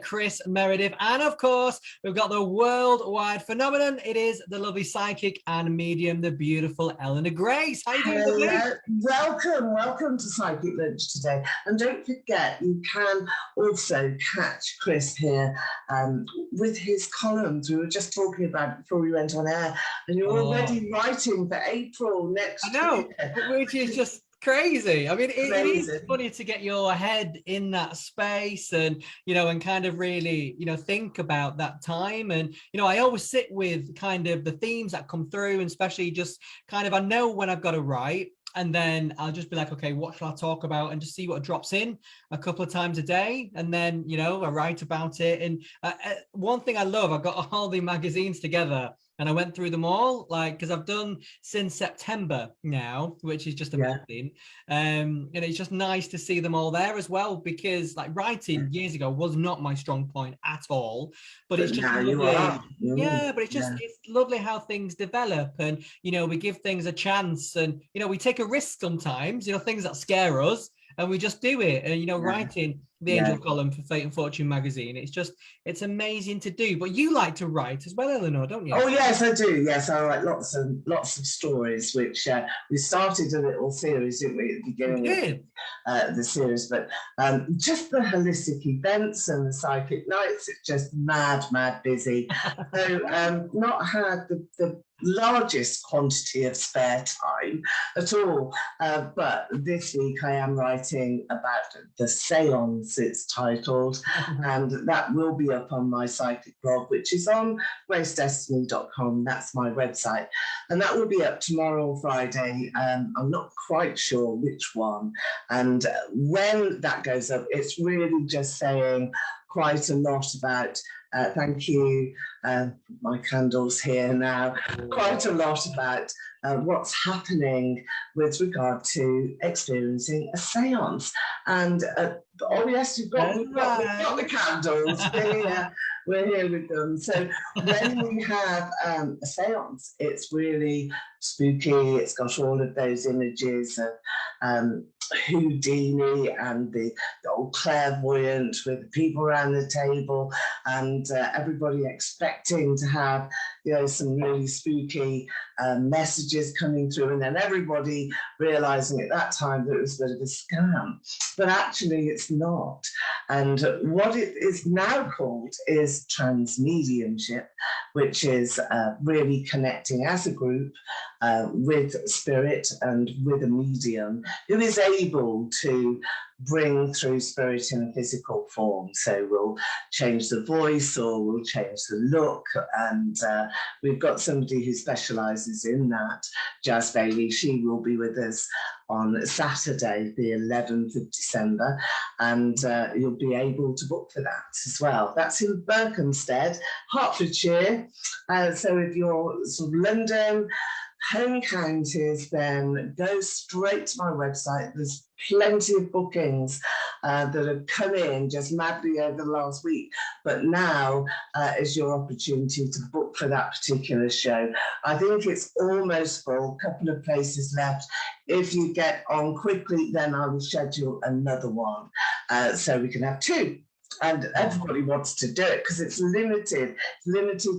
Kris Meredith, and of course we've got the worldwide phenomenon. It is the lovely psychic and medium, the beautiful Eleanor Grace. How you doing? Hello, welcome to Psychic Lunch today, and don't forget you can also catch Kris here with his columns. We were just talking about it before we went on air, and you're already writing for April next year, which is just crazy. I mean, it is funny to get your head in that space and, and kind of really, think about that time. And, I always sit with kind of the themes that come through, and especially just kind of, I know when I've got to write, and then I'll just be like, okay, what shall I talk about? And just see what drops in a couple of times a day. And then, I write about it. And one thing I love, I got all the magazines together and I went through them all, because I've done since September now, which is just amazing. And it's just nice to see them all there as well, because writing years ago was not my strong point at all. But it's just lovely. But it's lovely how things develop, and we give things a chance, and we take a risk sometimes, things that scare us, and we just do it. And writing the Angel column for Fate and Fortune magazine, it's amazing to do. But you like to write as well, Eleanor, don't you? Oh yes, I do. Yes, I write lots of stories, which we started a little series, didn't we, at the beginning of the series? But just the holistic events and the psychic nights, it's just mad busy. So not had the largest quantity of spare time at all, but this week I am writing about the seance, it's titled, and that will be up on my psychic blog, which is on gracedestiny.com. That's my website, and that will be up tomorrow or Friday. I'm not quite sure which one, and when that goes up, it's really just saying quite a lot about thank you, my candles here now, quite a lot about what's happening with regard to experiencing a seance. And oh yes, we've got the candles. We're here with them. So when we have a seance, it's really spooky. It's got all of those images of Houdini and the old clairvoyant with the people around the table, and everybody expecting to have some really spooky messages coming through, and then everybody realizing at that time that it was a bit of a scam, but actually it's not. And what it is now called is transmediumship, which is really connecting as a group with spirit and with a medium who is able to bring through spirit in a physical form. So we'll change the voice or we'll change the look, and we've got somebody who specialises in that, Jazz Bailey. She will be with us on Saturday, the 11th of December, and you'll be able to book for that as well. That's in Berkhamsted, Hertfordshire. So if you're sort of London, home counties, then go straight to my website. There's plenty of bookings that have come in just madly over the last week, but now is your opportunity to book for that particular show. I think it's almost full, a couple of places left. If you get on quickly, then I will schedule another one so we can have two. And everybody wants to do it because it's limited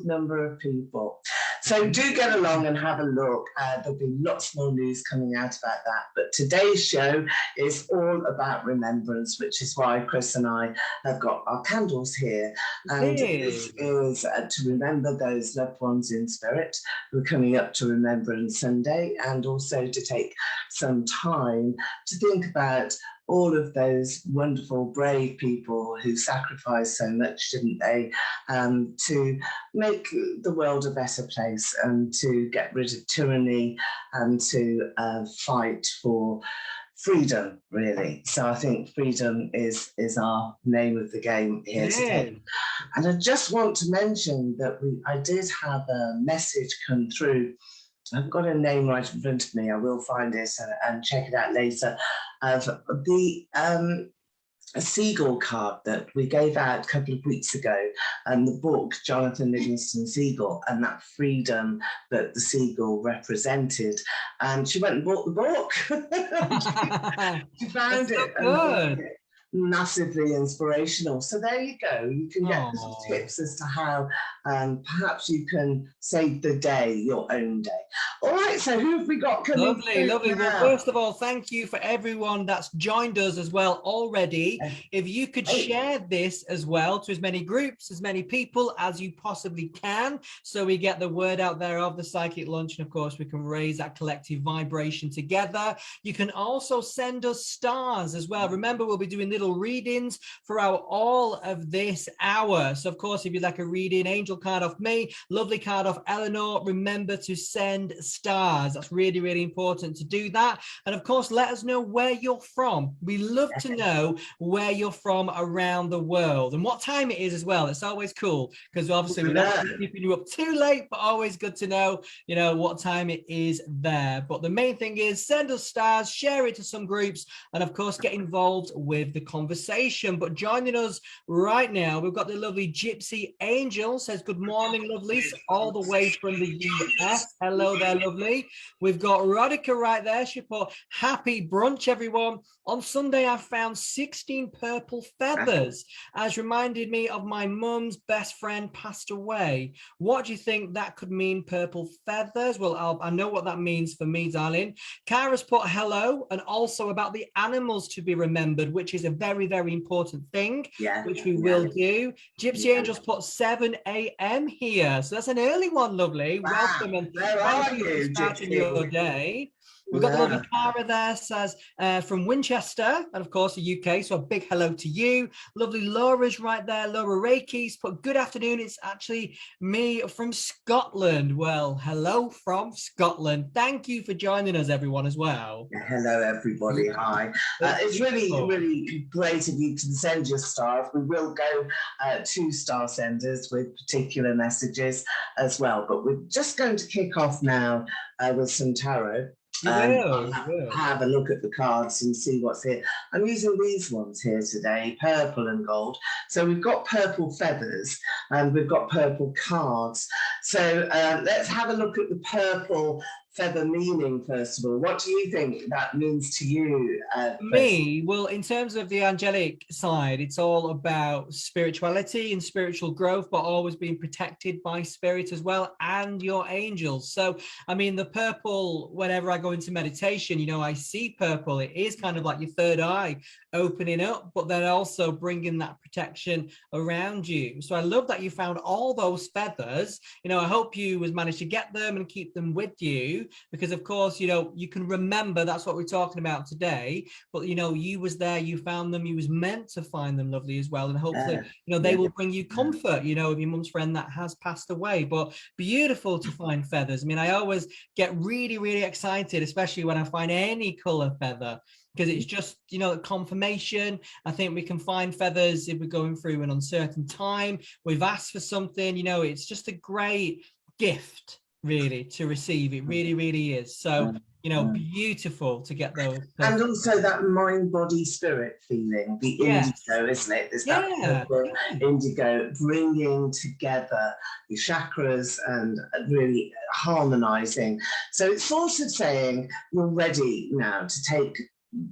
number of people. So do get along and have a look. There'll be lots more news coming out about that. But today's show is all about remembrance, which is why Kris and I have got our candles here. And this is to remember those loved ones in spirit who are coming up to Remembrance Sunday, and also to take some time to think about all of those wonderful, brave people who sacrificed so much, didn't they, to make the world a better place and to get rid of tyranny and to fight for freedom, really. So I think freedom is our name of the game here today. And I just want to mention that I did have a message come through. I've got a name right in front of me. I will find it and check it out later. Of the a seagull card that we gave out a couple of weeks ago, and the book Jonathan Livingston Seagull, and that freedom that the seagull represented. And she went and bought the book. she found it. So good. massively inspirational. So there you go. You can get little tips as to how perhaps you can save the day, your own day. All right, so who have we got coming? Lovely. Well, first of all, thank you for everyone that's joined us as well already. If you could share this as well to as many groups, as many people as you possibly can, so we get the word out there of the Psychic Lunch, and of course we can raise that collective vibration together. You can also send us stars as well. Remember, we'll be doing little readings throughout all of this hour. So of course, if you'd like a reading, angel card off me, lovely card off Eleanor, remember to send stars. That's really, really important to do that. And of course, let us know where you're from. We love to know where you're from around the world and what time it is as well. It's always cool because obviously we're not keeping you up too late, but always good to know, you know, what time it is there. But the main thing is send us stars, share it to some groups, and of course get involved with the conversation. But joining us right now, we've got the lovely Gypsy Angel. Says good morning, lovelies, all the way from the US. Hello there, lovely. We've got Rodica right there. She put happy brunch, everyone. On Sunday, I found 16 purple feathers, as reminded me of my mum's best friend passed away. What do you think that could mean, purple feathers? Well, I know what that means for me, darling. Kara's put hello, and also about the animals to be remembered, which is a very, very important thing, which we will do. Gypsy Angels put 7 a.m. here. So that's an early one, lovely. Wow. Welcome, and where are you, for starting your day. We've got the lovely Cara there, says from Winchester, and of course the UK, so a big hello to you. Lovely Laura's right there. Laura Reiki's put good afternoon. It's actually me from Scotland. Well, hello from Scotland. Thank you for joining us, everyone, as well. Hello, everybody. Hi. It's really, really great if you can send your stars. We will go to star senders with particular messages as well, but we're just going to kick off now with some tarot. You will. Have a look at the cards and see what's here. I'm using these ones here today, purple and gold. So we've got purple feathers and we've got purple cards. So let's have a look at the purple feather meaning first of all. What do you think that means to you? Me, well, in terms of the angelic side, it's all about spirituality and spiritual growth, but always being protected by spirit as well and your angels. So, I mean, the purple, whenever I go into meditation, you know, I see purple. It is kind of like your third eye opening up, but then also bringing that protection around you. So I love that you found all those feathers. You know, I hope you was managed to get them and keep them with you, because of course, you know, you can remember, that's what we're talking about today, but you know, you was there, you found them, you was meant to find them, lovely, as well, and hopefully you know they will bring you comfort, you know, of your mum's friend that has passed away. But beautiful to find feathers. I mean, I always get really, really excited, especially when I find any color feather, because it's just, you know, confirmation. I think we can find feathers if we're going through an uncertain time, we've asked for something, you know, it's just a great gift really to receive. It really, really is. So, you know, beautiful to get those. And also that mind, body, spirit feeling, the indigo, isn't it? There's that indigo bringing together the chakras and really harmonizing. So it's sort of saying you're ready now to take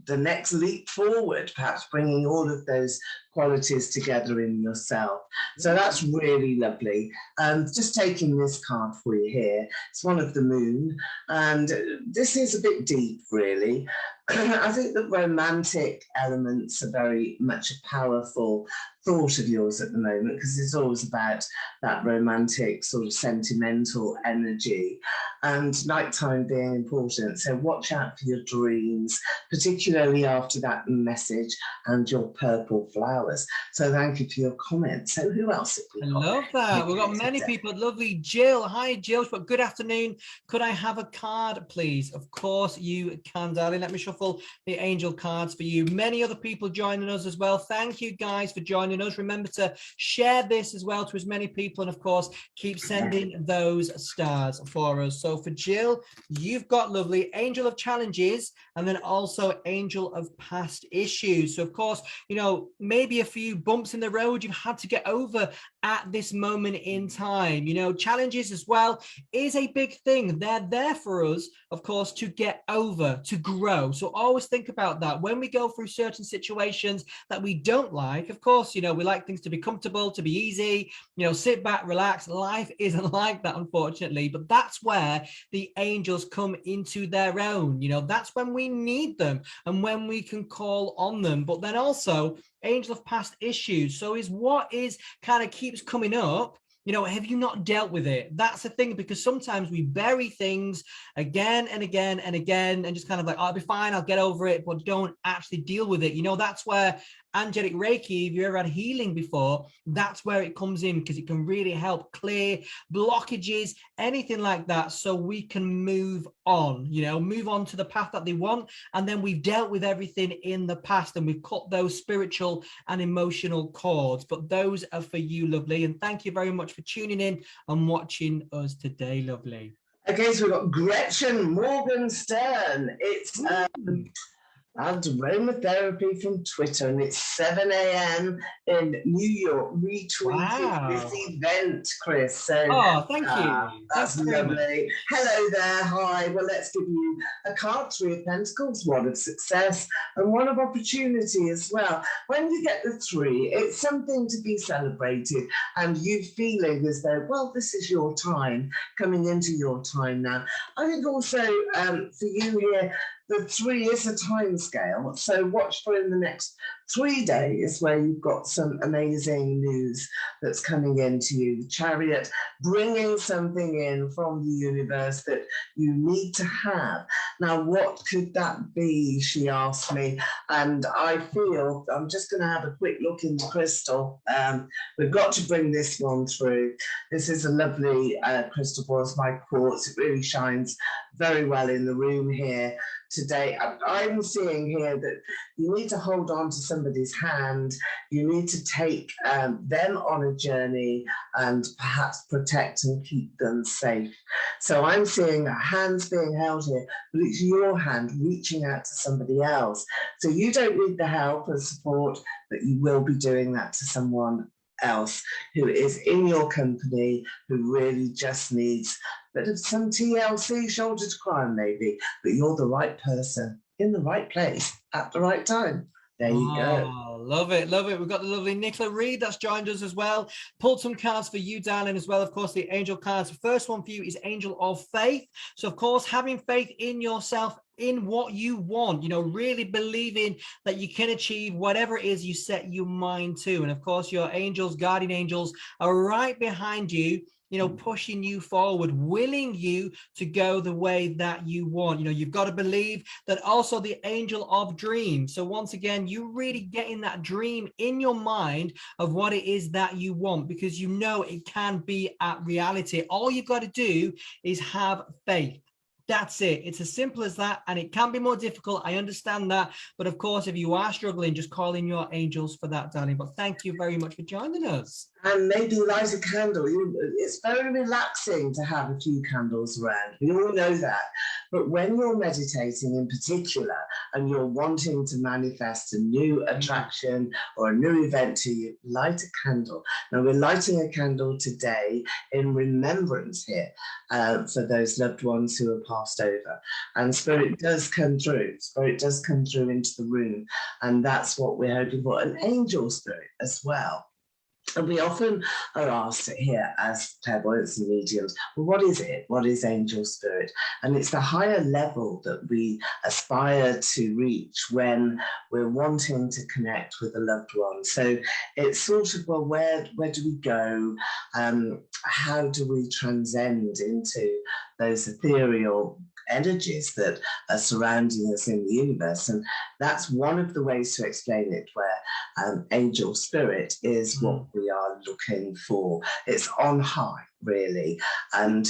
the next leap forward, perhaps bringing all of those qualities together in yourself. So that's really lovely. Just taking this card for you here. It's one of the moon, and this is a bit deep, really. I think the romantic elements are very much a powerful thought of yours at the moment, because it's always about that romantic sort of sentimental energy, and nighttime being important. So watch out for your dreams, particularly after that message and your purple flowers. So thank you for your comments. So who else have we got? I love that. We've got many people. Lovely Jill. Hi, Jill. But good afternoon. Could I have a card, please? Of course you can, darling. Let me shuffle the angel cards for you. Many other people joining us as well. Thank you guys for joining us. Remember to share this as well to as many people, and of course keep sending those stars for us. So for Jill, you've got lovely angel of challenges, and then also angel of past issues. So of course, you know, maybe maybe a few bumps in the road you've had to get over at this moment in time. You know, challenges as well is a big thing. They're there for us, of course, to get over, to grow. So always think about that when we go through certain situations that we don't like. Of course, you know, we like things to be comfortable, to be easy, you know, sit back, relax. Life isn't like that, unfortunately, but that's where the angels come into their own. You know, that's when we need them and when we can call on them. But then also angel of past issues. So is what is kind of keeps coming up, you know, have you not dealt with it? That's the thing, because sometimes we bury things again and again and again and just kind of like, oh, I'll be fine, I'll get over it, but don't actually deal with it. You know, that's where angelic Reiki, if you ever had healing before, that's where it comes in, because it can really help clear blockages, anything like that, so we can move on, you know, move on to the path that they want. And then we've dealt with everything in the past and we've cut those spiritual and emotional cords. But those are for you, lovely. And thank you very much for tuning in and watching us today, lovely. Okay, so we've got Gretchen Morgenstern. It's and aromatherapy from Twitter, and it's 7 a.m. in New York. Retweeted this event, Kris. So, thank you. That's lovely. Hello there. Hi. Well, let's give you a card: 3 of Pentacles, 1 of success, and 1 of opportunity as well. When you get the 3, it's something to be celebrated, and you feeling as though, well, this is your time, coming into your time now. I think also for you here, the 3 is a time scale, so watch for in the next 3 days where you've got some amazing news that's coming into you. The Chariot, bringing something in from the universe that you need to have. Now, what could that be, she asked me, and I feel I'm just going to have a quick look into crystal. We've got to bring this one through. This is a lovely crystal ball, it's my quartz. It really shines very well in the room here today. I'm seeing here that you need to hold on to somebody's hand. You need to take them on a journey and perhaps protect and keep them safe. So I'm seeing hands being held here, but it's your hand reaching out to somebody else. So you don't need the help and support, but you will be doing that to someone else who is in your company, who really just needs a bit of some TLC, shoulder to cry on maybe, but you're the right person in the right place at the right time. There you go. Love it, love it. We've got the lovely Nicola Reed that's joined us as well. Pulled some cards for you, darling, as well. Of course, the angel cards. The first one for you is Angel of Faith. So, of course, having faith in yourself, in what you want, you know, really believing that you can achieve whatever it is you set your mind to. And of course, your angels, guardian angels, are right behind you, you know, pushing you forward, willing you to go the way that you want. You know, you've got to believe that. Also the angel of dreams. So once again, you really getting that dream in your mind of what it is that you want, because you know it can be at reality. All you've got to do is have faith. That's it. It's as simple as that. And it can be more difficult. I understand that. But of course, if you are struggling, just call in your angels for that, darling. But thank you very much for joining us. And maybe light a candle. It's very relaxing to have a few candles around. We all know that. But when you're meditating in particular and you're wanting to manifest a new attraction or a new event to you, light a candle. Now, we're lighting a candle today in remembrance here for those loved ones who are passed over. And Spirit does come through. Spirit does come through into the room. And that's what we're hoping for. An angel spirit as well. And we often are asked here as clairvoyants and mediums, well, what is it? What is angel spirit? And it's the higher level that we aspire to reach when we're wanting to connect with a loved one. So it's sort of, well, where do we go? How do we transcend into those ethereal energies that are surrounding us in the universe? And that's one of the ways to explain it, where angel spirit is what we are looking for. It's on high, really. And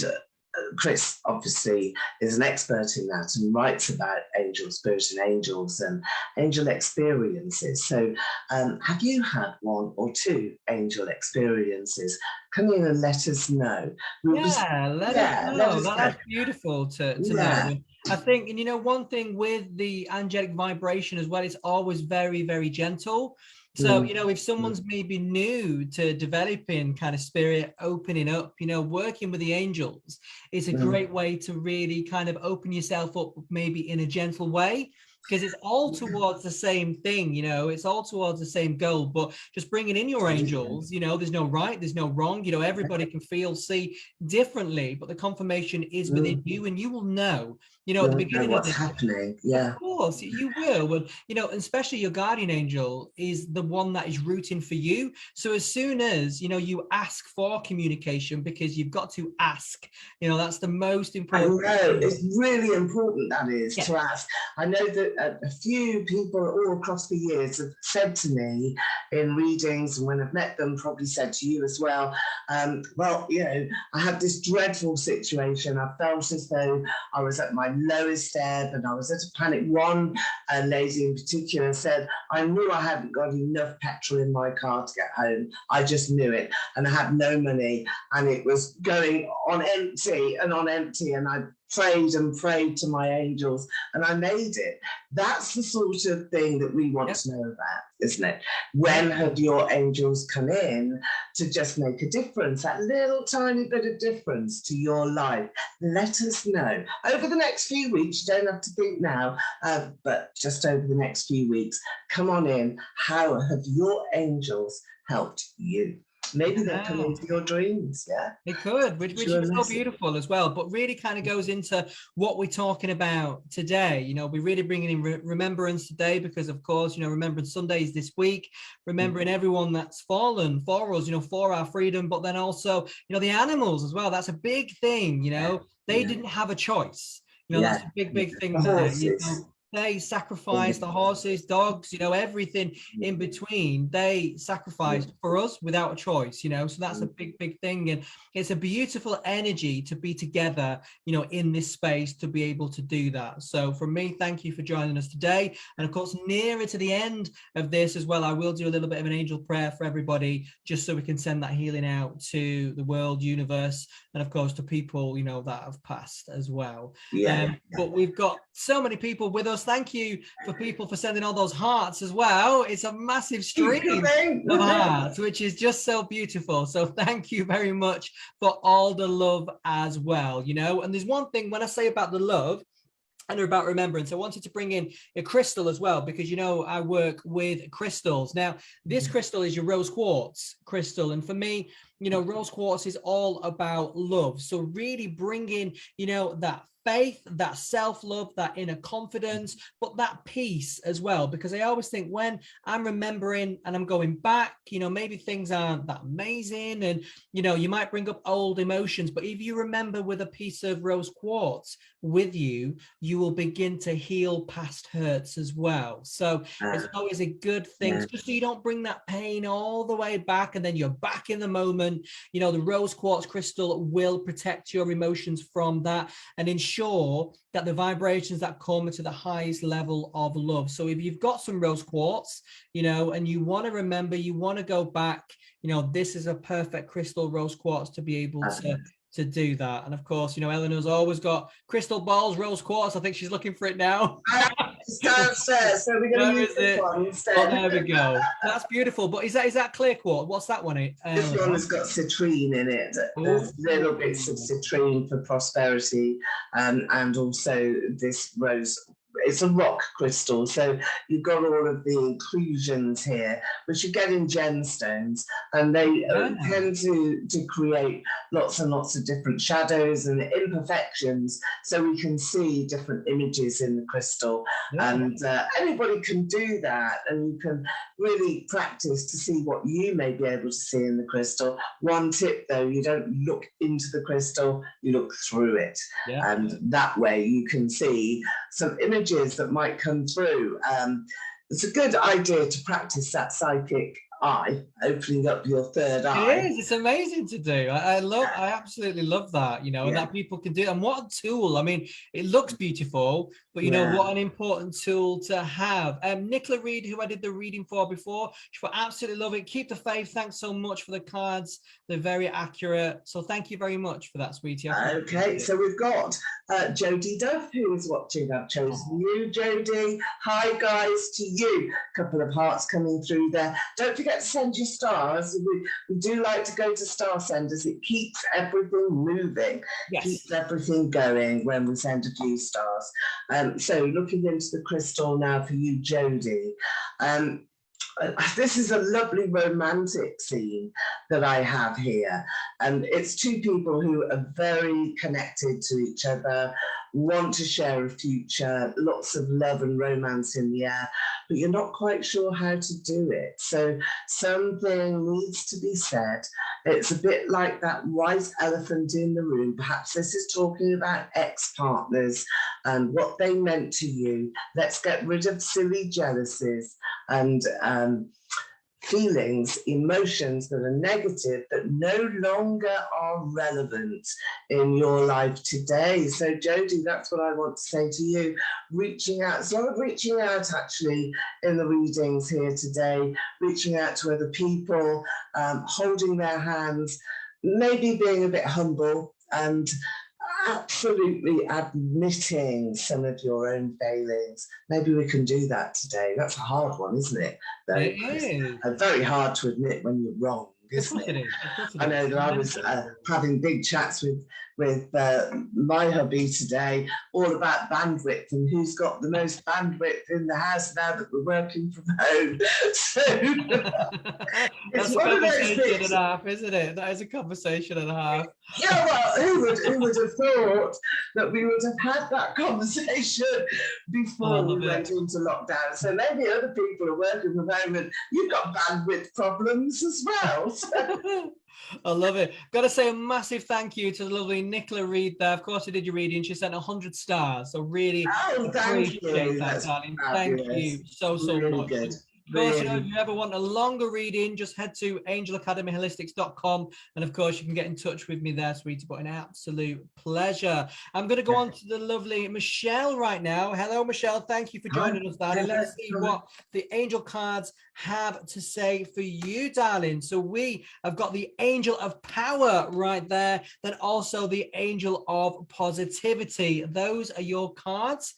Kris obviously is an expert in that and writes about angel spirit and angels and angel experiences. So have you had 1 or 2 angel experiences? Come in and let us know. Let us know. That's beautiful to know. I think, and you know, one thing with the angelic vibration as well, it's always very, very gentle. So, you know, if someone's maybe new to developing kind of spirit, opening up, you know, working with the angels is a great way to really kind of open yourself up, maybe in a gentle way, because it's all towards the same thing, you know, it's all towards the same goal, but just bringing in your angels, you know, there's no right, there's no wrong, you know, everybody can feel, see differently, but the confirmation is within you, and you will know, you know, at the beginning of this, happening. Of course, you will. And, you know, especially your guardian angel is the one that is rooting for you. So as soon as, you know, you ask for communication, because you've got to ask, you know, that's the most important. I know, it's really important, that is, to ask. I know that a few people all across the years have said to me in readings, and when I've met them, probably said to you as well, well, you know, I had this dreadful situation. I felt as though I was at my lowest ebb, and I was at a panic. One lady in particular said, I knew I hadn't got enough petrol in my car to get home. I just knew it. And I had no money, and it was going on empty, and I prayed and prayed to my angels, and I made it. That's the sort of thing that we want to know about, isn't it? When have your angels come in to just make a difference, that little tiny bit of difference to your life? Let us know. Over the next few weeks, you don't have to think now, but just over the next few weeks, come on in. How have your angels helped you? Maybe they'll come into your dreams, It could, which is so beautiful as well, but really kind of goes into what we're talking about today. You know, we're really bringing in remembrance today because, of course, you know, Remembrance Sunday is this week, remembering everyone that's fallen for us, you know, for our freedom, but then also, you know, the animals as well. That's a big thing, you know, they didn't have a choice. You know, that's a big thing there. You know, they sacrificed the horses, dogs, you know, everything in between. They sacrificed for us without a choice, you know, so that's a big thing. And it's a beautiful energy to be together, you know, in this space to be able to do that. So from me, thank you for joining us today. And of course, nearer to the end of this as well, I will do a little bit of an angel prayer for everybody, just so we can send that healing out to the world, universe, and of course to people, you know, that have passed as well. But we've got so many people with us. Thank you for people for sending all those hearts as well. It's a massive stream of hearts, which is just so beautiful. So thank you very much for all the love as well, you know. And there's one thing when I say about the love and about remembrance, I wanted to bring in a crystal as well, because, you know, I work with crystals. Now, this crystal is your rose quartz crystal. And for me, you know, rose quartz is all about love. So really bringing, you know, that faith, that self-love, that inner confidence, but that peace as well, because I always think when I'm remembering and I'm going back, you know, maybe things aren't that amazing, and, you know, you might bring up old emotions, but if you remember with a piece of rose quartz with you, you will begin to heal past hurts as well. So it's always a good thing, just so you don't bring that pain all the way back and then you're back in the moment. You know, the rose quartz crystal will protect your emotions from that and ensure that the vibrations that come to the highest level of love. So if you've got some rose quartz, you know, and you want to remember, you want to go back, you know, this is a perfect crystal, rose quartz, to be able to do that. And of course, you know, Eleanor's always got crystal balls, rose quartz. I think she's looking for it now. It's downstairs, so we're going to use this one instead. Oh, there we go. That's beautiful. But is that clear quartz? What's that one? This one has got citrine in it. There's little bits of citrine for prosperity, and also this rose. It's a rock crystal, so you've got all of the inclusions here, which you get in gemstones, and they tend to create lots and lots of different shadows and imperfections, so we can see different images in the crystal. And anybody can do that, and you can really practice to see what you may be able to see in the crystal. One tip though, you don't look into the crystal, you look through it, and that way you can see some images that might come through. It's a good idea to practice that psychic eye, opening up your third eye. It is. It's amazing to do. I absolutely love that, you know, and that people can do it. And what a tool. I mean, it looks beautiful, but you know, what an important tool to have. Nicola Reed, who I did the reading for before, she will absolutely love it. Keep the faith. Thanks so much for the cards. They're very accurate. So thank you very much for that, sweetie. Okay, so we've got Jodie Duff, who is watching. I've chosen you, Jodie. Hi, guys, to you. A couple of hearts coming through there. Don't forget to send your stars. We do like to go to star senders. It keeps everything moving, keeps everything going when we send a few stars. So looking into the crystal now for you, Jodie. This is a lovely romantic scene that I have here. And it's two people who are very connected to each other, want to share a future, lots of love and romance in the air, but you're not quite sure how to do it. So something needs to be said. It's a bit like that white elephant in the room. Perhaps this is talking about ex-partners and what they meant to you. Let's get rid of silly jealousies and feelings, emotions that are negative that no longer are relevant in your life today. So Jodie, that's what I want to say to you. Reaching out, it's a lot of reaching out actually in the readings here today, reaching out to other people, holding their hands, maybe being a bit humble and absolutely admitting some of your own failings. Maybe we can do that today. That's a hard one, isn't it? It is. Very hard to admit when you're wrong, isn't it? I know that I was having big chats with my hubby today, all about bandwidth and who's got the most bandwidth in the house now that we're working from home. So that's a conversation and a half, isn't it? That is a conversation and a half. Yeah, well, who would have thought that we would have had that conversation before we went into lockdown? So maybe other people are working from home and you've got bandwidth problems as well. So. I love it. Got to say a massive thank you to the lovely Nicola Reed there. Of course, I did your reading. She sent 100 stars. So really appreciate that, darling. Thank you so much. Good. Of course, you know, if you ever want a longer reading, just head to angelacademyholistics.com. And of course, you can get in touch with me there, sweetie, but an absolute pleasure. I'm going to go on to the lovely Michelle right now. Hello, Michelle. Thank you for joining us, darling. Let's see what the angel cards have to say for you, darling. So we have got the Angel of Power right there, then also the Angel of Positivity. Those are your cards.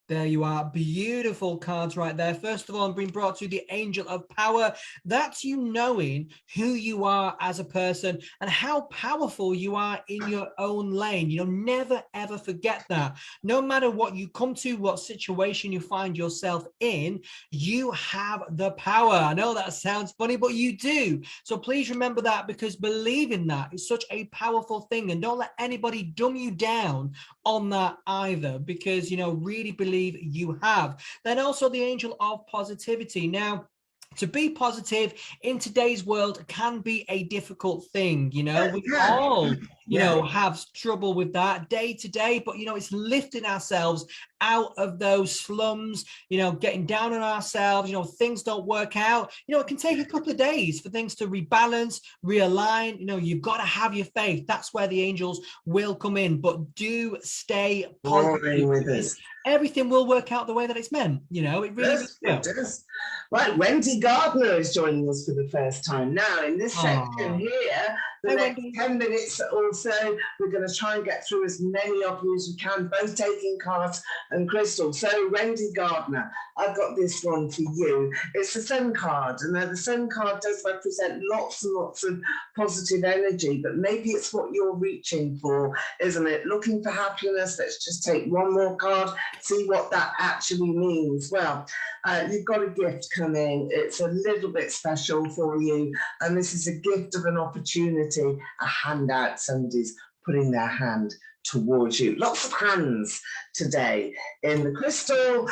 There you are. Beautiful cards right there. First of all, I'm being brought to the Angel of Power. That's you knowing who you are as a person and how powerful you are in your own lane. You know, never, ever forget that. No matter what you come to, what situation you find yourself in, you have the power. I know that sounds funny, but you do. So please remember that, because believing that is such a powerful thing. And don't let anybody dumb you down on that either, because, you know, really believe you have. Then also the Angel of Positivity. Now, to be positive in today's world can be a difficult thing. You know, we all, you know, have trouble with that day to day, but, you know, it's lifting ourselves out of those slums, you know, getting down on ourselves, you know, things don't work out. You know, it can take a couple of days for things to rebalance, realign. You know, you've got to have your faith. That's where the angels will come in, but do stay positive with us. Everything will work out the way that it's meant. You know, it really does. Right, Wendy Gardner is joining us for the first time. Now, in this section here, the next 10 minutes or so, we're going to try and get through as many of you as we can, both taking cards and crystal. So, Wendy Gardner, I've got this one for you. It's the Sun card, and the Sun card does represent lots and lots of positive energy, but maybe it's what you're reaching for, isn't it? Looking for happiness. Let's just take one more card, see what that actually means. Well, you've got a gift coming. It's a little bit special for you, and this is a gift of an opportunity, a handout. Somebody's putting their hand towards you. Lots of hands today in the crystal,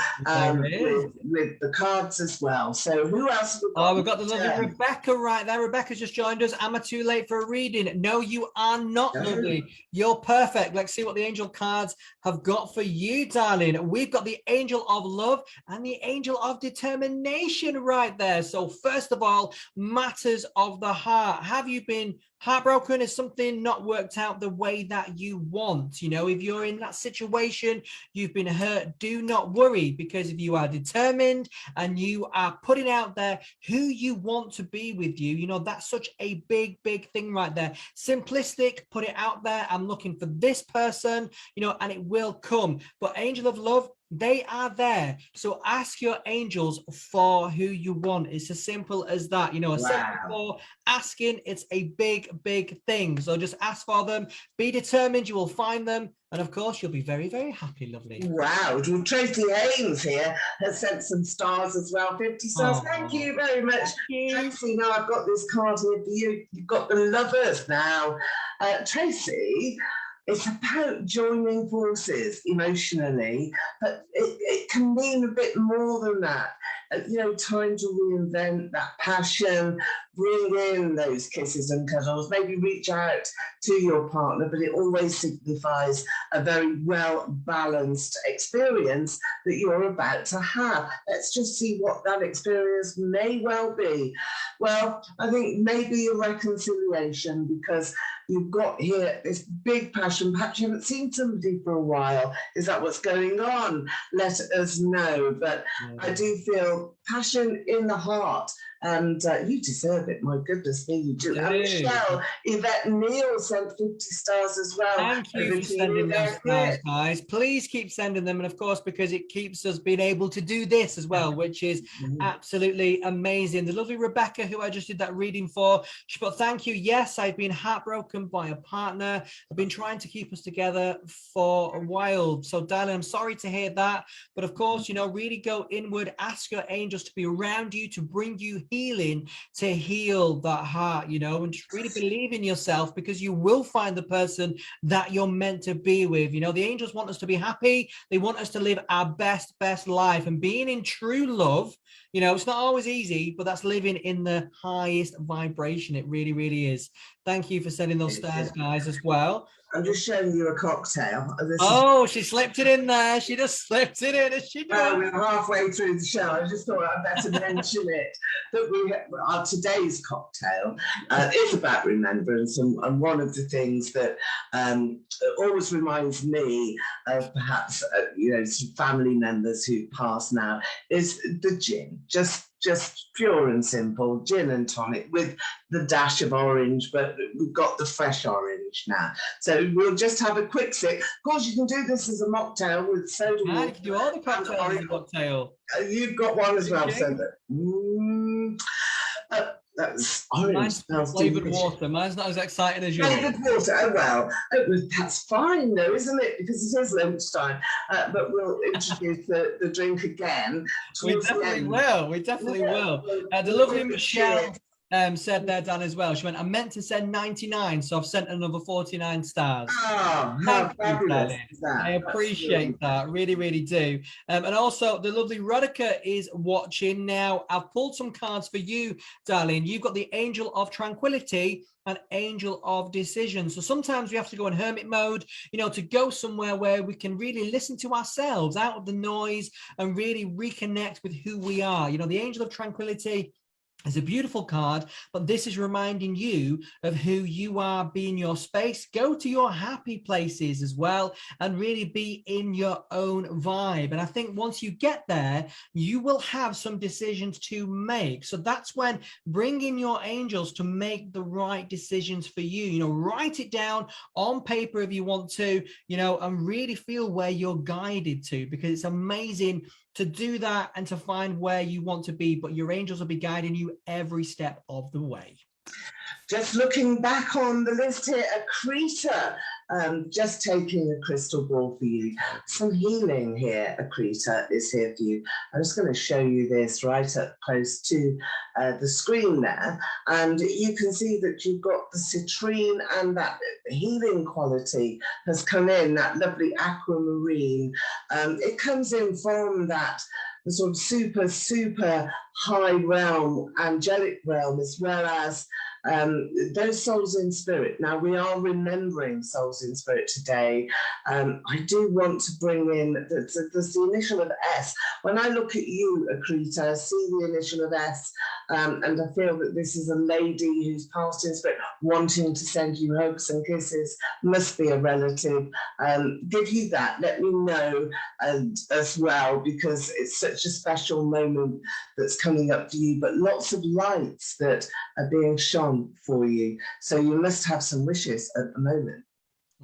with the cards as well. So who else have we got? Oh, we've got the lovely Rebecca right there. Rebecca's just joined us. Am I too late for a reading? No, you are not, lovely. You're perfect. Let's see what the angel cards have got for you, darling. We've got the angel of love and the angel of determination right there. So first of all, matters of the heart. Have you been heartbroken? Is something not worked out the way that you want? You know, if you're in that situation, you've been hurt, do not worry, because if you are determined and you are putting out there who you want to be with you, you know, that's such a big thing right there. Simplistic, put it out there. I'm looking for this person, you know, and it will come. But angel of love, they are there. So ask your angels for who you want. It's as simple as that. You know, as said before, asking, it's a big thing. So just ask for them. Be determined. You will find them. And of course, you'll be very happy, lovely. Wow. Tracy Haynes here has sent some stars as well. 50 stars. Oh, thank you very much, Tracy. Now I've got this card here for you. You've got the lovers now. Tracy, it's about joining forces emotionally, but it can mean a bit more than that. You know, time to reinvent that passion, bring in those kisses and cuddles, maybe reach out to your partner, but it always signifies a very well-balanced experience that you're about to have. Let's just see what that experience may well be. Well, I think maybe a reconciliation, because you've got here this big passion. Perhaps you haven't seen somebody for a while. Is that what's going on? Let us know. But I do feel passion in the heart, and you deserve it. My goodness me, you do. And Michelle, Yvette Neal sent 50 stars as well. Thank you for sending those stars, guys. Please keep sending them, and of course, because it keeps us being able to do this as well, which is absolutely amazing. The lovely Rebecca, who I just did that reading for, she put, thank you. Yes, I've been heartbroken by a partner. I've been trying to keep us together for a while. So, darling, I'm sorry to hear that. But of course, you know, really go inward. Ask your angels to be around you, to bring you healing, to heal that heart, you know, and just really believe in yourself, because you will find the person that you're meant to be with. You know, the angels want us to be happy. They want us to live our best life, and being in true love, you know, it's not always easy, but that's living in the highest vibration. It really is. Thank you for sending those stars, guys, as well. I'm just showing you a cocktail. She slipped it in there. She just slipped it in. She we're halfway through the show. I just thought I'd better mention it. That our today's cocktail is about remembrance, and one of the things that always reminds me of perhaps you know, some family members who pass now is the gin. Just pure and simple gin and tonic with the dash of orange, but we've got the fresh orange now. So we'll just have a quick sip. Of course, you can do this as a mocktail with soda. Yeah, you can do all the cocktails as a mocktail. You've got one as well, so that's orange. Mine's flavoured water. Mine's not as exciting as yours. Flavoured water. Oh well, that's fine though, isn't it? Because it is lunchtime. But we'll introduce the drink again. We definitely will. The lovely Michelle said there, Dan, as well. She went, I meant to send 99, so I've sent another 49 stars. Oh, how fabulous is that? I appreciate that. Really do. And also, the lovely Rodica is watching now. I've pulled some cards for you, darling. You've got the Angel of Tranquility and Angel of Decision. So sometimes we have to go in hermit mode, you know, to go somewhere where we can really listen to ourselves out of the noise and really reconnect with who we are. You know, the Angel of Tranquility is a beautiful card, but this is reminding you of who you are. Be in your space, go to your happy places as well, and really be in your own vibe. And I think once you get there, you will have some decisions to make. So that's when bring in your angels to make the right decisions for you. You know, write it down on paper if you want to, you know, and really feel where you're guided to, because it's amazing to do that and to find where you want to be, but your angels will be guiding you every step of the way. Just looking back on the list here, Akrita just taking a crystal ball for you. Some healing here, Akrita, is here for you. I'm just going to show you this right up close to the screen there, and you can see that you've got the citrine, and that healing quality has come in, that lovely aquamarine. It comes in from that the sort of super high realm, angelic realm, as well as those souls in spirit. Now, we are remembering souls in spirit today. I do want to bring in, there's the initial of S. When I look at you, Akrita, I see the initial of S, and I feel that this is a lady who's passed in spirit, wanting to send you hugs and kisses. Must be a relative. Give you that. Let me know as well, because it's such a special moment that's coming up for you, but lots of lights that are being shone for you. So you must have some wishes at the moment.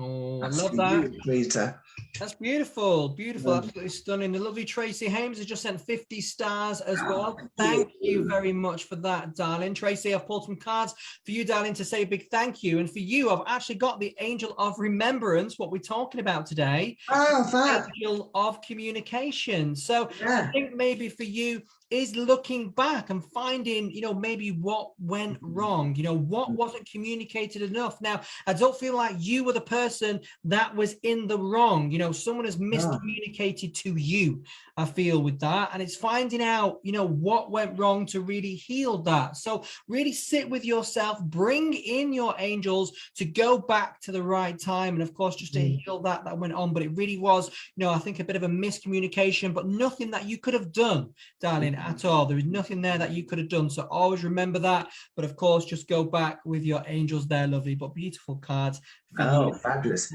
Oh, I love that. Rita. That's beautiful, beautiful, absolutely stunning. The lovely Tracy Hames has just sent 50 stars as well. Thank you very much for that, darling. Tracy, I've pulled some cards for you, darling, to say a big thank you. And for you, I've actually got the Angel of Remembrance, what we're talking about today. Angel of Communication. So I think maybe for you is looking back and finding, maybe what went wrong, what wasn't communicated enough. Now, I don't feel like you were the person that was in the wrong. Someone has miscommunicated to you, I feel, with that. And it's finding out, what went wrong to really heal that. So really sit with yourself, bring in your angels to go back to the right time. And of course, just to heal that went on. But it really was, I think a bit of a miscommunication, but nothing that you could have done, darling, at all. There is nothing there that you could have done. So always remember that. But of course, just go back with your angels there, lovely, but beautiful cards. Fabulous.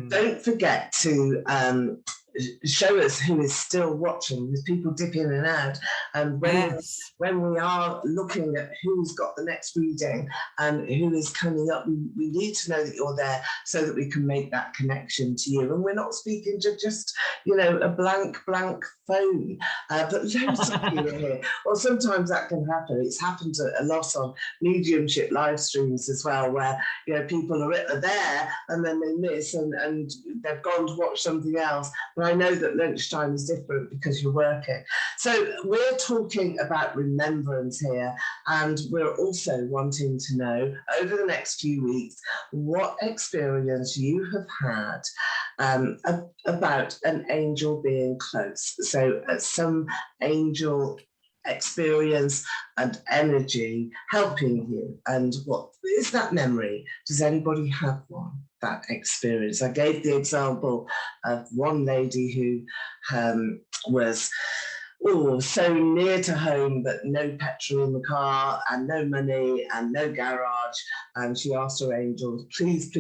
Don't forget to show us who is still watching. There's people dip in and out, and when we are looking at who's got the next reading and who is coming up, we need to know that you're there so that we can make that connection to you. And we're not speaking to just a blank phone, but loads of you are here. Well, sometimes that can happen. It's happened a lot on mediumship live streams as well, where people are there and then they miss and they've gone to watch something else. But I know that lunchtime is different because you're working. So we're talking about remembrance here, and we're also wanting to know over the next few weeks what experience you have had about an angel being close. So some angel experience and energy helping you, and what is that memory? Does anybody have one, that experience? I gave the example of one lady who was so near to home, but no petrol in the car and no money and no garage. And she asked her angel, please,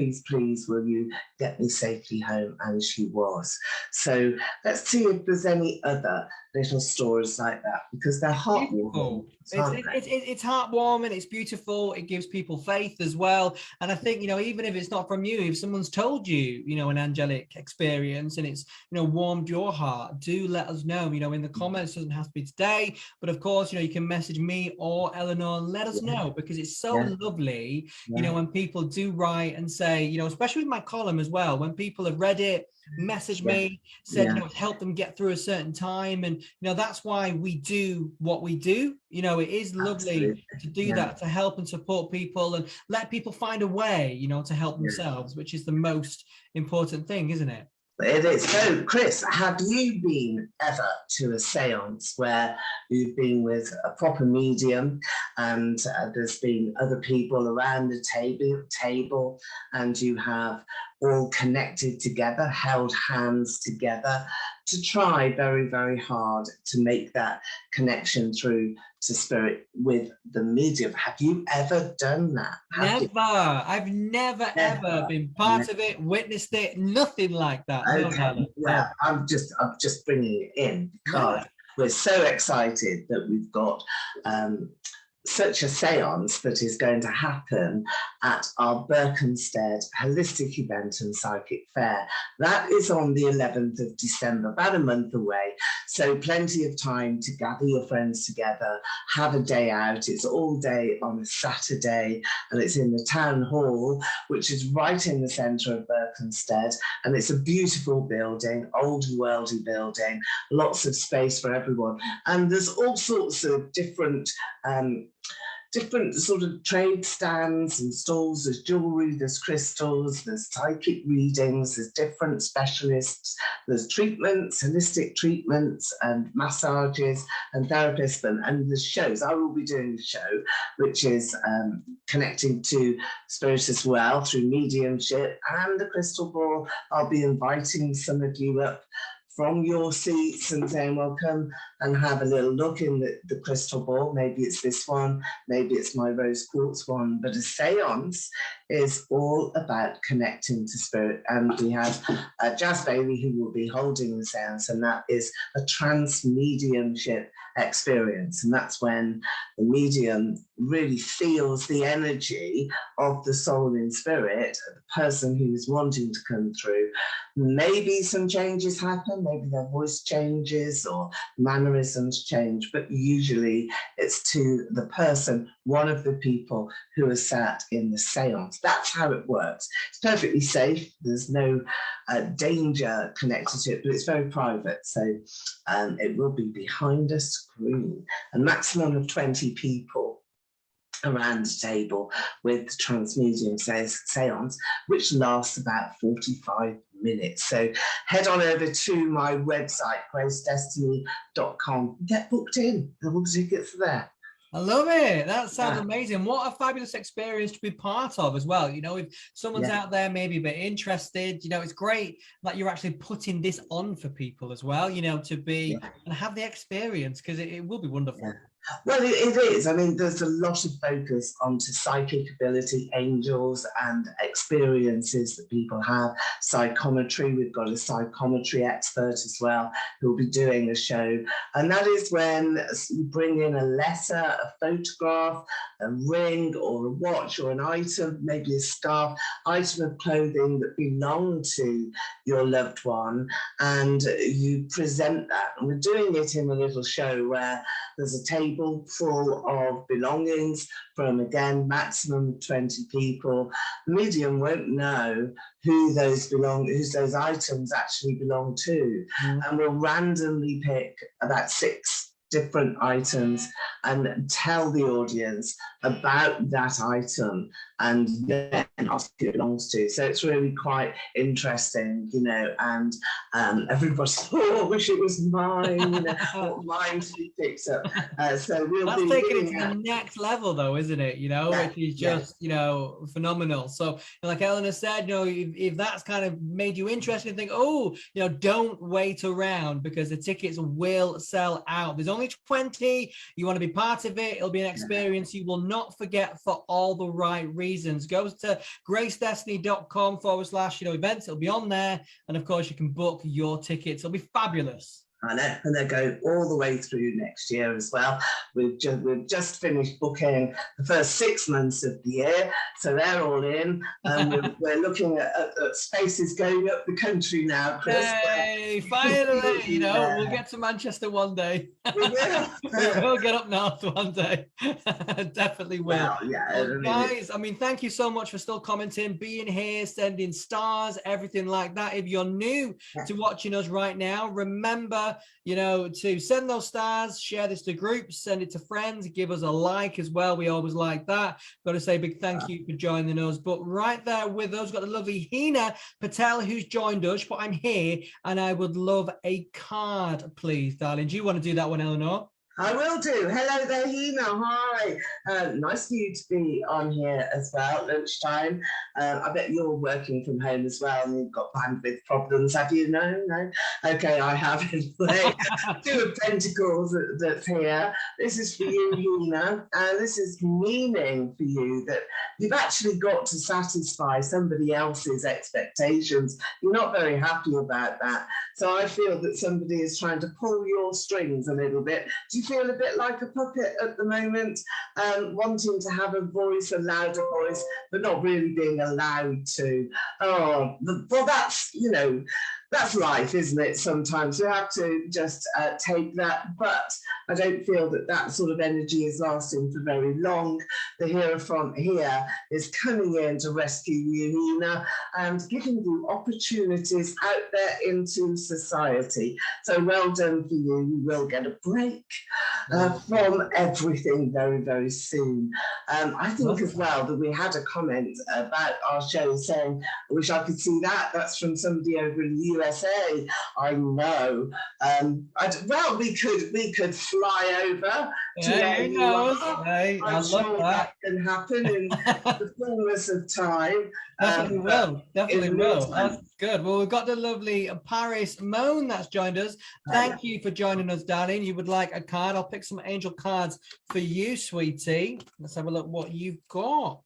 will you get me safely home? And she was. So let's see if there's any other little stories like that, because they're heartwarming. It's heartwarming, it's beautiful, it gives people faith as well. And I think, even if it's not from you, if someone's told you, an angelic experience and it's, warmed your heart, do let us know, in the comments. Doesn't have to be today, but of course, you can message me or Eleanor and let us know, because it's so lovely, when people do write and say, especially with my column as well, when people have read it, message me, said, help them get through a certain time. And, that's why we do what we do. It is lovely to do that, to help and support people and let people find a way, to help themselves, which is the most important thing, isn't it? It is. So, Kris, have you been ever to a seance where you've been with a proper medium and there's been other people around the table and you have all connected together, held hands together to try very, very hard to make that connection through to spirit with the medium? Have you ever done that? I've never ever been part of it, witnessed it, nothing like that. Okay. I'm just bringing it in because we're so excited that we've got such a seance that is going to happen at our Berkhamsted Holistic Event and Psychic Fair. That is on the 11th of December, about a month away. So plenty of time to gather your friends together, have a day out. It's all day on a Saturday, and it's in the town hall, which is right in the centre of Berkhamsted. And it's a beautiful building, old and worldy building, lots of space for everyone. And there's all sorts of different sort of trade stands and stalls. There's jewellery, there's crystals, there's psychic readings, there's different specialists, there's treatments, holistic treatments and massages and therapists, and there's shows. I will be doing a show which is connecting to spirit as well through mediumship and the crystal ball. I'll be inviting some of you up from your seats and saying, well, come and have a little look in the crystal ball. Maybe it's this one, maybe it's my rose quartz one, but a seance is all about connecting to spirit. And we have Jazz Bailey, who will be holding the seance, and that is a trance mediumship experience. And that's when the medium really feels the energy of the soul in spirit, the person who is wanting to come through. Maybe some changes happen, maybe their voice changes or mannerisms change, but usually it's to the person, one of the people who has sat in the seance. That's how it works. It's perfectly safe. There's no danger connected to it, but it's very private. So it will be behind a screen. A maximum of 20 people around the table with the transmedium seance, which lasts about 45 minutes. So head on over to my website, gracedestiny.com. Get booked in. All the tickets are there. I love it. That sounds amazing. What a fabulous experience to be part of as well. You know, if someone's out there maybe a bit interested, you know, it's great that you're actually putting this on for people as well, you know, to be and have the experience, because it will be wonderful. Well, it is. I mean, there's a lot of focus onto psychic ability, angels, and experiences that people have. Psychometry, we've got a psychometry expert as well who'll be doing a show. And that is when you bring in a letter, a photograph, a ring or a watch or an item, maybe a scarf, item of clothing that belong to your loved one, and you present that. And we're doing it in a little show where there's a table full of belongings from, again, maximum 20 people. The medium won't know who those items actually belong to. And we'll randomly pick about 6 different items and tell the audience about that item and then ask who it belongs to. So it's really quite interesting, you know, and everybody's, I wish it was mine, you know, what mine to be picked up. So we'll That's be taking it to the next level though, isn't it? You know, which is just, you know, phenomenal. So like Eleanor said, you know, if that's kind of made you interested and think, oh, you know, don't wait around, because the tickets will sell out. There's only 20. You want to be part of it. It'll be an experience you will not forget for all the right reasons. Go to gracedestiny.com/events. It'll be on there. And of course, you can book your tickets. It'll be fabulous. I know, and they go all the way through next year as well. We've just finished booking the first 6 months of the year, so they're all in. We're looking at spaces going up the country now, Kris. Hey, finally, you know, we'll get to Manchester one day. We will. We'll get up north one day. Definitely will. Well, well, guys, I mean, thank you so much for still commenting, being here, sending stars, everything like that. If you're new to watching us right now, remember, you know, to send those stars, share this to groups, send it to friends, give us a like as well. We always like that. Got to say a big thank you for joining us. But right there with us, got the lovely Hina Patel who's joined us. But I'm here and I would love a card, please, darling. Do you want to do that one, Eleanor? I will do. Hello there, Hina. Hi. Nice for you to be on here as well, lunchtime. I bet you're working from home as well and you've got bandwidth problems, have you? No? Okay, I have anyway. 2 of Pentacles that's here. This is for you, Hina. And this is meaning for you that you've actually got to satisfy somebody else's expectations. You're not very happy about that. So I feel that somebody is trying to pull your strings a little bit. Do you feel a bit like a puppet at the moment, wanting to have a voice, a louder voice, but not really being allowed to. Oh, well, that's, you know, that's life, isn't it? Sometimes you have to just take that, but I don't feel that that sort of energy is lasting for very long. The Hierophant here is coming in to rescue you, Nina, and giving you opportunities out there into society. So well done for you. You will get a break from everything very, very soon. I think as well that we had a comment about our show saying, I wish I could see that. That's from somebody over in the USA. I know. Well, we could fly over to where you are. Hey, I'm sure that can happen in the fullness of time. Definitely will. Definitely will. That's good. Well, we've got the lovely Paris Moan that's joined us. Thank you for joining us, darling. You would like a card? I'll pick some angel cards for you, sweetie. Let's have a look what you've got.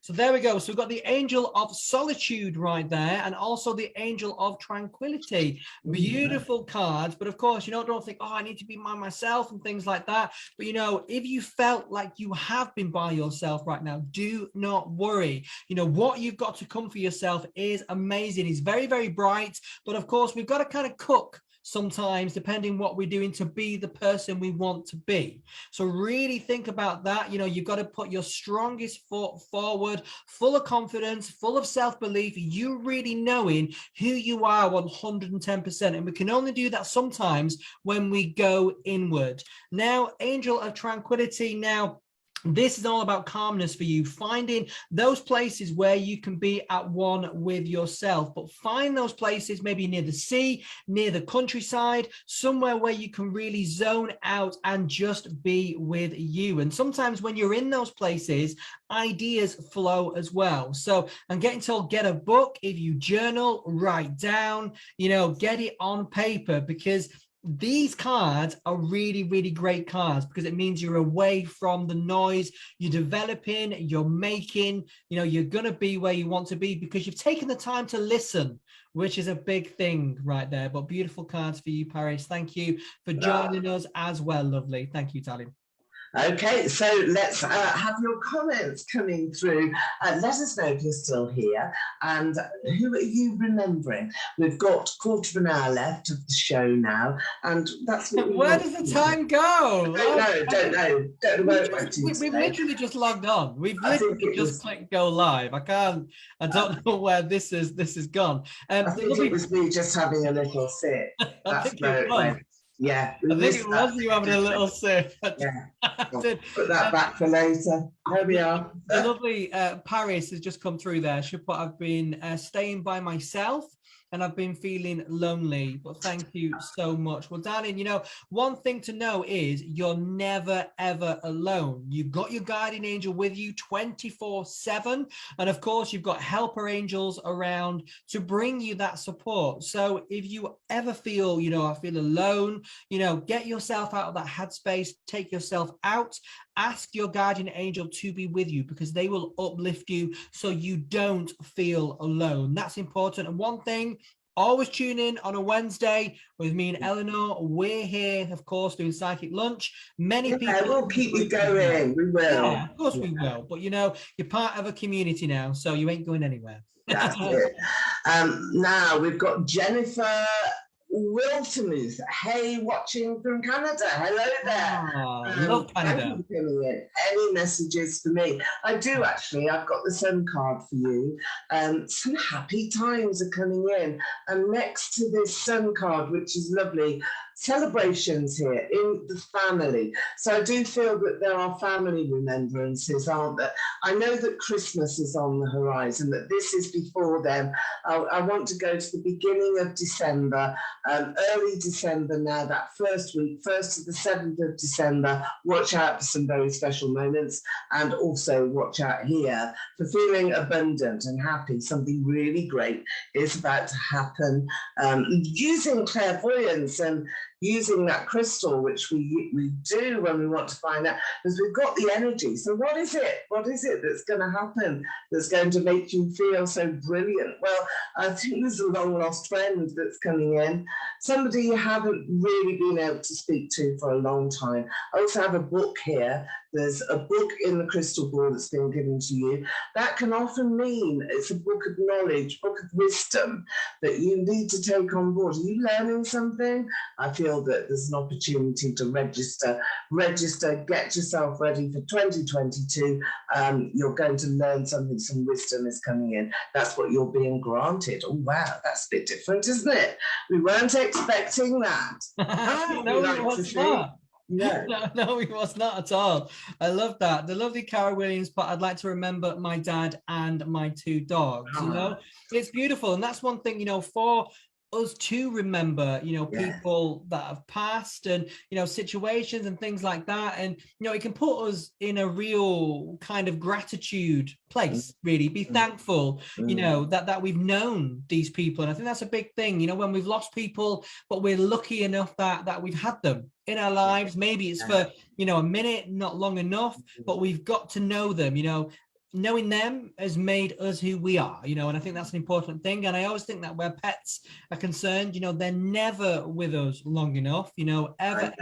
So there we go. So we've got the Angel of Solitude right there, and also the Angel of Tranquility. Beautiful cards. But of course, you know, don't think, oh, I need to be by myself and things like that. But, you know, if you felt like you have been by yourself right now, do not worry. You know, what you've got to come for yourself is amazing. It's very, very bright. But of course, we've got to kind of cook sometimes, depending what we're doing, to be the person we want to be. So really think about that. You know, you've got to put your strongest foot forward, full of confidence, full of self-belief, you really knowing who you are 110%. And we can only do that sometimes when we go inward. Now, Angel of Tranquility. Now, this is all about calmness for you, finding those places where you can be at one with yourself, but find those places maybe near the sea, near the countryside, somewhere where you can really zone out and just be with you. And sometimes when you're in those places, ideas flow as well. So I'm getting told, get a book. If you journal, write down, you know, get it on paper, because these cards are really, really great cards, because it means you're away from the noise, you're developing, you're making, you know, you're going to be where you want to be because you've taken the time to listen, which is a big thing right there. But beautiful cards for you, Paris. Thank you for joining us as well. Lovely. Thank you, darling. Okay, so let's have your comments coming through. Let us know if you're still here and who are you remembering. We've got a quarter of an hour left of the show now, and that's what where does the time go? Don't know where it went to. We've literally just logged on. We've literally just clicked go live. I don't know where this is gone. I think it was me just having a little sip. That's where it went. Yeah, I think it was you having a little sip. Yeah, put that back for later. There we are. The lovely Paris has just come through there. She put, I've been staying by myself and I've been feeling lonely, but thank you so much. Well, darling, you know, one thing to know is you're never, ever alone. You've got your guardian angel with you 24/7. And of course, you've got helper angels around to bring you that support. So if you ever feel, you know, I feel alone, you know, get yourself out of that headspace, take yourself out, ask your guardian angel to be with you, because they will uplift you so you don't feel alone. That's important. And one thing, always tune in on a Wednesday with me and Eleanor. We're here, of course, doing Psychic Lunch. Many people will keep you going. We will. Yeah, of course we will. But, you know, you're part of a community now, so you ain't going anywhere. That's it. Now we've got Jennifer Wiltermuth. Hey, watching from Canada. Hello there. Love Canada. Any messages for me? I do actually. I've got the sun card for you. Some happy times are coming in. And next to this sun card, which is lovely, celebrations here in the family. So I do feel that there are family remembrances, aren't there? I know that Christmas is on the horizon, that this is before them. I want to go to the beginning of December, early December now, that first week, 1st to the 7th of December. Watch out for some very special moments, and also watch out here for feeling abundant and happy. Something really great is about to happen. Using clairvoyance and using that crystal, which we do when we want to find out, because we've got the energy. So what is it? What is it that's going to happen that's going to make you feel so brilliant? Well, I think there's a long lost friend that's coming in, somebody you haven't really been able to speak to for a long time. I also have a book here. There's a book in the crystal ball that's been given to you. That can often mean it's a book of knowledge, book of wisdom that you need to take on board. Are you learning something? I feel that there's an opportunity to register, get yourself ready for 2022. You're going to learn something, some wisdom is coming in. That's what you're being granted. Oh, wow, that's a bit different, isn't it? We weren't expecting that. No, we was not. No. No, it was not at all. I love that. The lovely Cara Williams, but I'd like to remember my dad and my 2 dogs. You know, it's beautiful. And that's one thing, you know, for us to remember, you know, people that have passed and, you know, situations and things like that. And, you know, it can put us in a real kind of gratitude place, really. Be thankful, you know, that we've known these people. And I think that's a big thing, you know, when we've lost people, but we're lucky enough that we've had them in our lives. Maybe it's for, you know, a minute, not long enough, but we've got to know them, you know. Knowing them has made us who we are, you know, and I think that's an important thing. And I always think that where pets are concerned, you know, they're never with us long enough, you know, ever.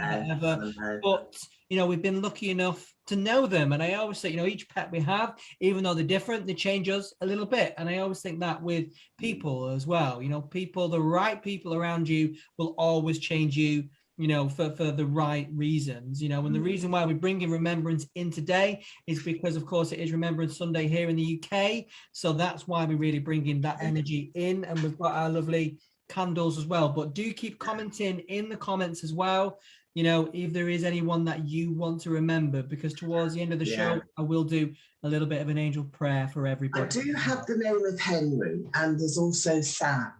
But, you know, we've been lucky enough to know them. And I always say, you know, each pet we have, even though they're different, they change us a little bit. And I always think that with people as well, you know, people, the right people around you will always change you, you know, for the right reasons, you know. And the reason why we bring in remembrance in today is because, of course, it is Remembrance Sunday here in the UK. So that's why we really bring in that energy in. And we've got our lovely candles as well. But do keep commenting in the comments as well, you know, if there is anyone that you want to remember, because towards the end of the show, I will do a little bit of an angel prayer for everybody. I do have the name of Henry, and there's also Sam.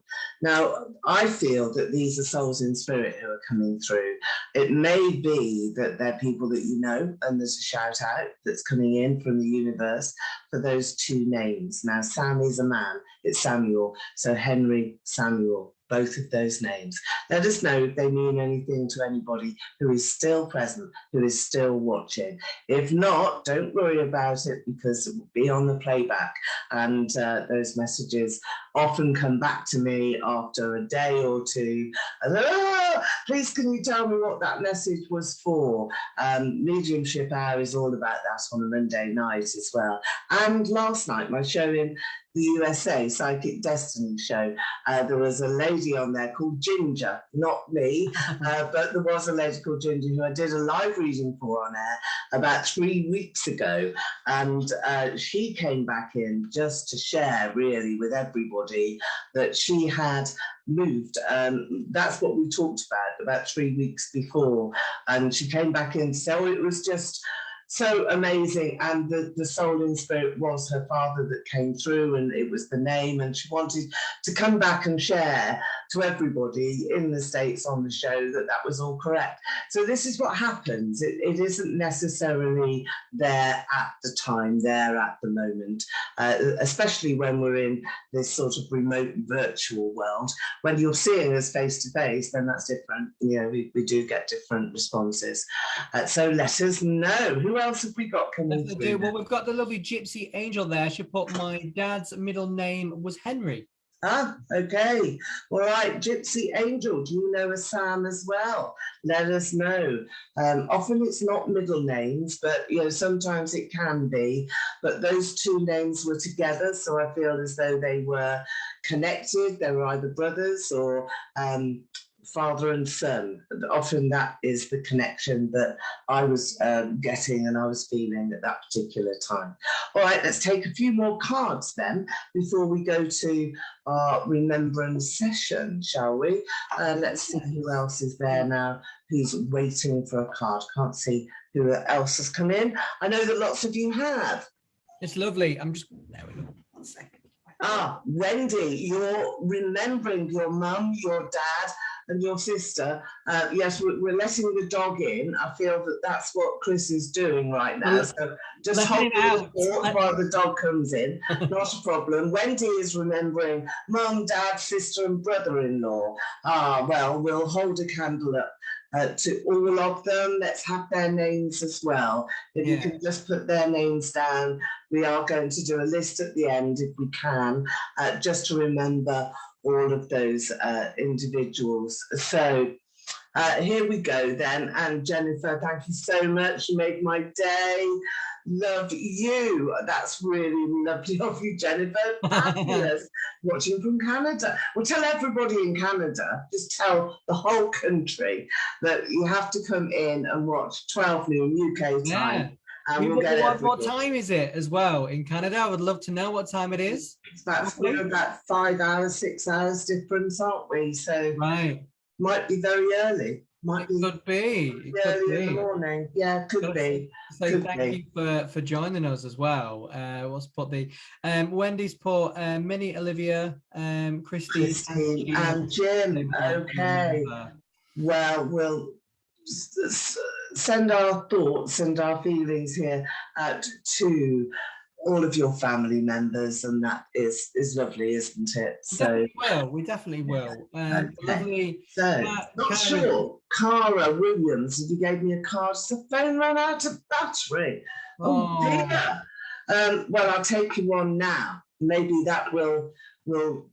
Now, I feel that these are souls in spirit who are coming through. It may be that they're people that you know, and there's a shout out that's coming in from the universe for those 2 names. Now, Sam is a man, it's Samuel. So Henry, Samuel, both of those names. Let us know if they mean anything to anybody who is still present, who is still watching. If not, don't worry about it, because it will be on the playback. And those messages often come back to me after a day or 2. And, please, can you tell me what that message was for? Mediumship Hour is all about that on a Monday night as well. And last night, my show in the USA, Psychic Destiny show, there was a lady on there called Ginger, not me, but there was a lady called Ginger who I did a live reading for on air about 3 weeks ago. And she came back in just to share really with everybody that she had moved. That's what we talked about 3 weeks before. And she came back in, so it was just so amazing. And the soul in spirit was her father that came through, and it was the name, and she wanted to come back and share to everybody in the States on the show that was all correct. So this is what happens. It isn't necessarily there at the time, there at the moment, especially when we're in this sort of remote virtual world. When you're seeing us face to face, then that's different. You know, we do get different responses. So let us know. Who else have we got coming through? Well, we've got the lovely Gypsy Angel there. She put my dad's middle name was Henry. Ah, okay. All right, Gypsy Angel, do you know a Sam as well? Let us know. Often it's not middle names, but you know, sometimes it can be. But those 2 names were together, so I feel as though they were connected. They were either brothers or father and son. Often that is the connection that I was getting and I was feeling at that particular time. All right, let's take a few more cards then before we go to our remembrance session, shall we? Let's see who else is there now who's waiting for a card. Can't see who else has come in. I know that lots of you have. It's lovely. I'm just, there we go. 1 second. Wendy, you're remembering your mum, your dad, and your sister. Yes, we're letting the dog in. I feel that that's what Kris is doing right now. So just hold the fort while the dog comes in. Not a problem. Wendy is remembering mum, dad, sister, and brother-in-law. Well, we'll hold a candle up to all of them. Let's have their names as well. If you can just put their names down. We are going to do a list at the end, if we can, just to remember all of those individuals. So here we go then. And Jennifer, thank you so much. You made my day. Love you. That's really lovely of you, Jennifer. Fabulous. Watching from Canada. Well, tell everybody in Canada, just tell the whole country that you have to come in and watch 12 noon UK time. What time is it as well in Canada? I would love to know what time it is. We're about 5 hours, 6 hours difference, aren't we? So might be very early. Could be early in the morning. Yeah, could be. So thank you for joining us as well. What's put the Wendy's put Minnie, Olivia, Christine and Jim. Okay. Well, we'll send our thoughts and our feelings here out to all of your family members, and that is lovely, isn't it? So we definitely will. Okay. Lovely. So not sure. Cara Williams, if you gave me a card, the phone ran out of battery. Oh dear. Well, I'll take you on now. Maybe that will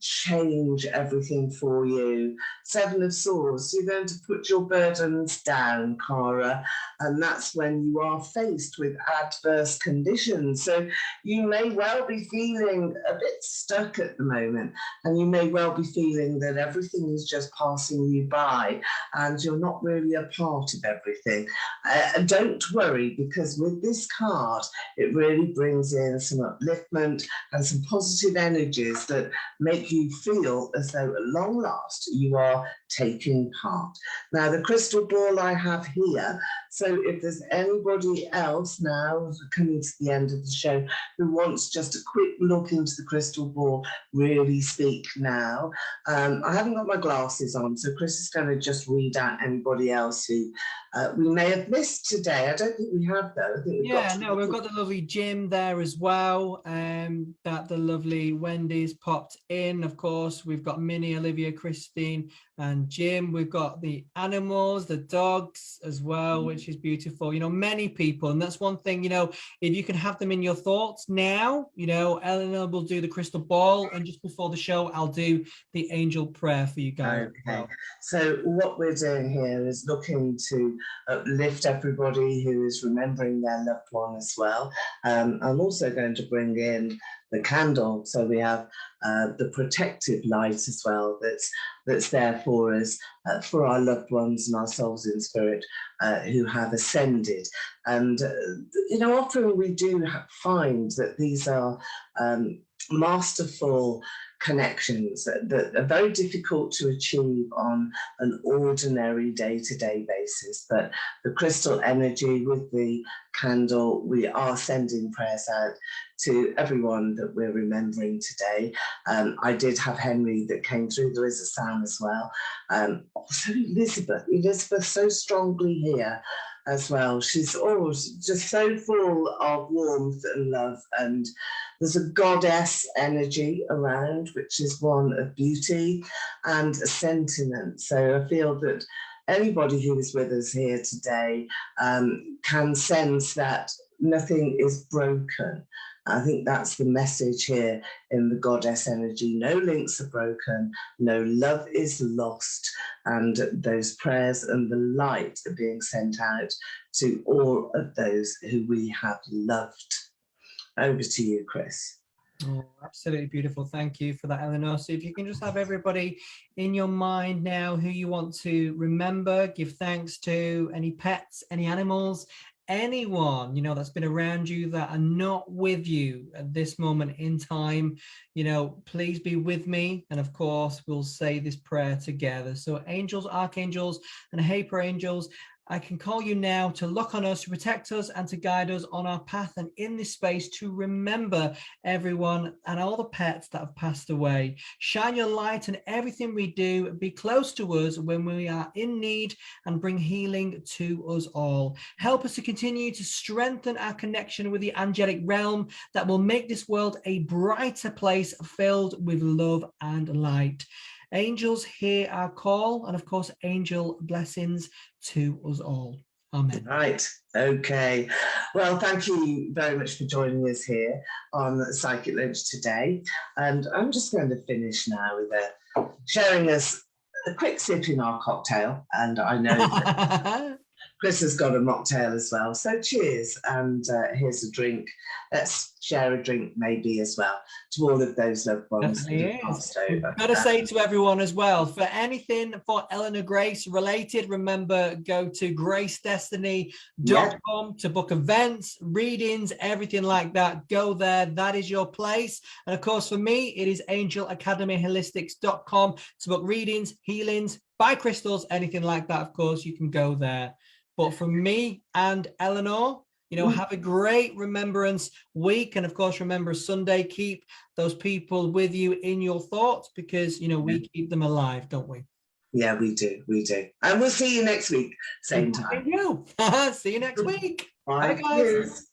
change everything for you. 7 of Swords, you're going to put your burdens down, Cara, and that's when you are faced with adverse conditions. So you may well be feeling a bit stuck at the moment, and you may well be feeling that everything is just passing you by and you're not really a part of everything. Don't worry, because with this card, it really brings in some upliftment and some positive energies that make you feel as though at long last you are taking part. Now, the crystal ball I have here, so if there's anybody else now coming to the end of the show who wants just a quick look into the crystal ball, really speak now. I haven't got my glasses on, so Kris is going to just read out anybody else who we may have missed today. I don't think we have, though. I think we've got the lovely Jim there as well. That the lovely Wendy's popped in. Of course, we've got Minnie, Olivia, Christine, and Jim. We've got the animals, the dogs as well, which is beautiful. You know, many people, and that's one thing. You know, if you can have them in your thoughts now, you know, Eleanor will do the crystal ball, and just before the show, I'll do the angel prayer for you guys. Okay. So what we're doing here is looking to uplift everybody who is remembering their loved one as well. I'm also going to bring in the candle, so we have the protective light as well that's there for us, for our loved ones and our souls in spirit who have ascended. And you know, often we do find that these are masterful connections that are very difficult to achieve on an ordinary day-to-day basis. But the crystal energy with the candle, we are sending prayers out to everyone that we're remembering today. I did have Henry that came through. There is a Sam as well. Also Elizabeth so strongly here as well. She's just so full of warmth and love, and there's a goddess energy around, which is one of beauty and sentiment. So I feel that anybody who is with us here today can sense that nothing is broken. I think that's the message here in the goddess energy. No links are broken, no love is lost, and those prayers and the light are being sent out to all of those who we have loved. Over to you, Kris. Oh, absolutely beautiful. Thank you for that, Eleanor. So if you can just have everybody in your mind now who you want to remember, give thanks to, any pets, any animals, anyone, you know, that's been around you that are not with you at this moment in time, you know, please be with me. And of course, we'll say this prayer together. So angels, archangels, and hyper angels, I can call you now to look on us, to protect us, and to guide us on our path, and in this space to remember everyone and all the pets that have passed away. Shine your light in everything we do. Be close to us when we are in need, and bring healing to us all. Help us to continue to strengthen our connection with the angelic realm that will make this world a brighter place filled with love and light. Angels, hear our call, and of course, angel blessings to us all. Amen. Right. Okay. Well, thank you very much for joining us here on Psychic Lunch today. And I'm just going to finish now with sharing us a quick sip in our cocktail. And I know that Kris has got a mocktail as well. So cheers. And here's a drink. Let's share a drink maybe as well to all of those loved ones that have passed over. I've got to say to everyone as well, for anything for Eleanor Grace related, remember, go to gracedestiny.com to book events, readings, everything like that. Go there. That is your place. And of course, for me, it is angelacademyholistics.com to book readings, healings, buy crystals, anything like that. Of course, you can go there. But from me and Eleanor, have a great Remembrance Week. And of course, remember Sunday, keep those people with you in your thoughts, because, we keep them alive, don't we? Yeah, we do. We do. And we'll see you next week, same time. See you next week. Bye, guys.